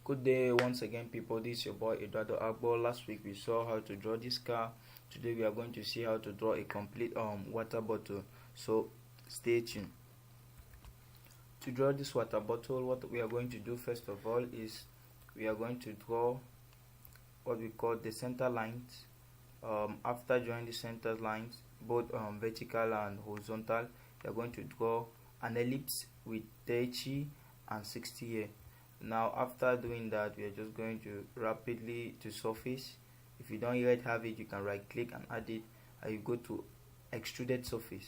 Good day once again, people. This is your boy Eduardo Agbo. Last week we saw how to draw this car. Today we are going to see how to draw a complete water bottle, so stay tuned. To draw this water bottle, what we are going to do first of all is we are going to draw what we call the center lines. After drawing the center lines, both vertical and horizontal, we are going to draw an ellipse with 30 and 60 here. Now after doing that, we are just going to rapidly to surface. If you don't yet have it, you can right click and add it, and you go to extruded surface.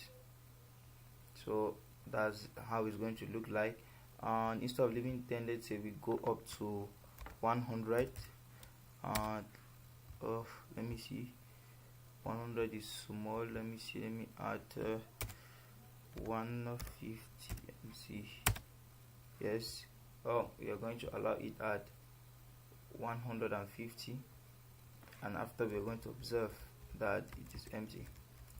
So that's how it's going to look like. And instead of leaving 10, let's say we go up to 100. And let me see, 100 is small. Let me see, let me add 150. Let me see. Yes. We are going to allow it at 150, and after we are going to observe that it is empty.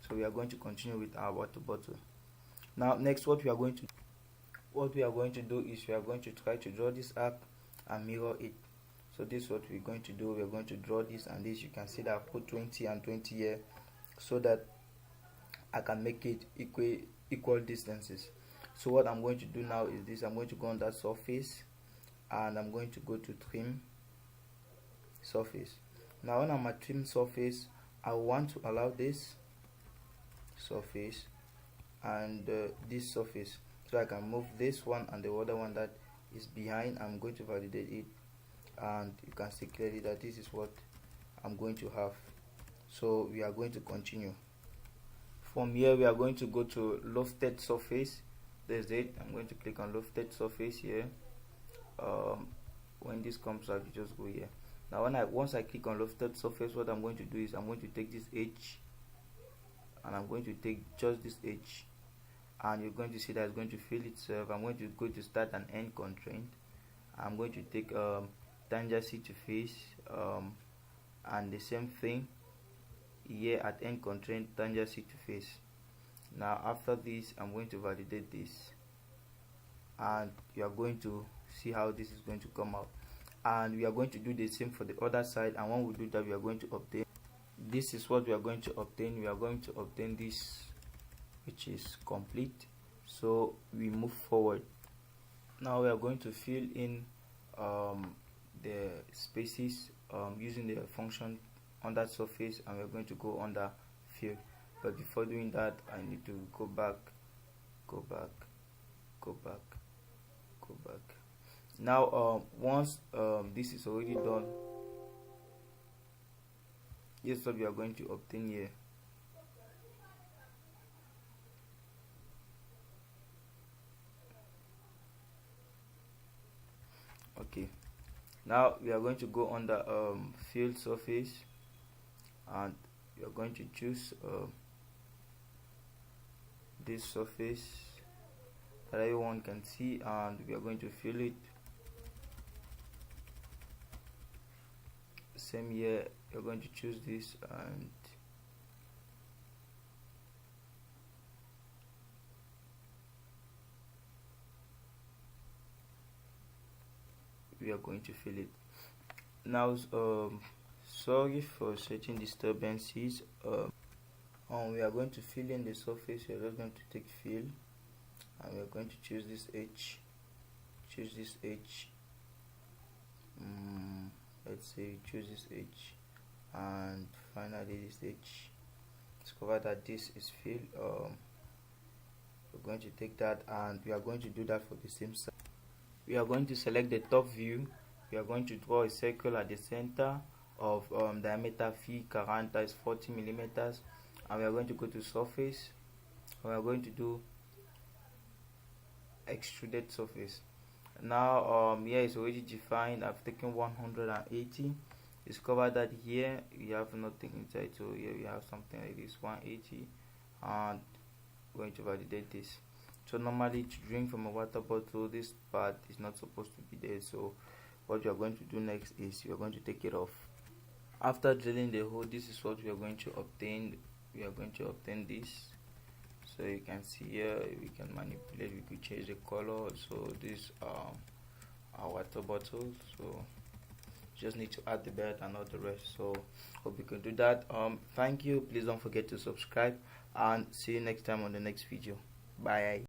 So we are going to continue with our water bottle. Now next, what we are going to do is we are going to try to draw this arc and mirror it. So this is what we're going to do. We're going to draw this and this. You can see that I put 20 and 20 here so that I can make it equal distances. So what I'm going to do now is this. I'm going to go on that surface and I'm going to go to trim surface. Now when I'm at trim surface, I want to allow this surface and this surface, so I can move this one and the other one that is behind. I'm going to validate it, and you can see clearly that this is what I'm going to have. So we are going to continue. From here we are going to go to lofted surface. There's it. I'm going to click on lofted surface here. When this comes out, you just go here. Now once I click on lofted surface, what I'm going to do is I'm going to take this edge and I'm going to take just this edge, and you're going to see that it's going to fill itself. I'm going to go to start and end constraint. I'm going to take tangency to face, and the same thing here at end constraint, tangency to face. Now after this, I'm going to validate this, and you are going to see how this is going to come out. And we are going to do the same for the other side, and when we do that, we are going to obtain, this is what we are going to obtain. We are going to obtain this, which is complete. So we move forward. Now we are going to fill in the spaces using the function on that surface, and we're going to go under fill. But before doing that, I need to go back. Now once this is already done, here's what we are going to obtain here. Okay, now we are going to go under fill surface, and we are going to choose this surface that everyone can see, and we are going to fill it. Same here, you're going to choose this, and we are going to fill it. Now sorry for certain disturbances. We are going to fill in the surface. We are just going to take fill, and we are going to choose this edge. Let's say choose this edge, and finally this edge. Discover that this is fill. We're going to take that, and we are going to do that for the same side. We are going to select the top view. We are going to draw a circle at the center of diameter phi 40 is 40 millimeters, and we are going to go to surface. We are going to do extruded surface. Now here is already defined. I've taken 180. Discover that here we have nothing inside, so here we have something like this 180, and we're going to validate this. So normally to drink from a water bottle, this part is not supposed to be there. So what we are going to do next is we are going to take it off. After drilling the hole, this is what we are going to obtain. We are going to obtain this. So you can see here, we can manipulate, we could change the color. So this our water bottle. So just need to add the belt and all the rest. So hope you can do that. Thank you. Please don't forget to subscribe, and see you next time on the next video. Bye.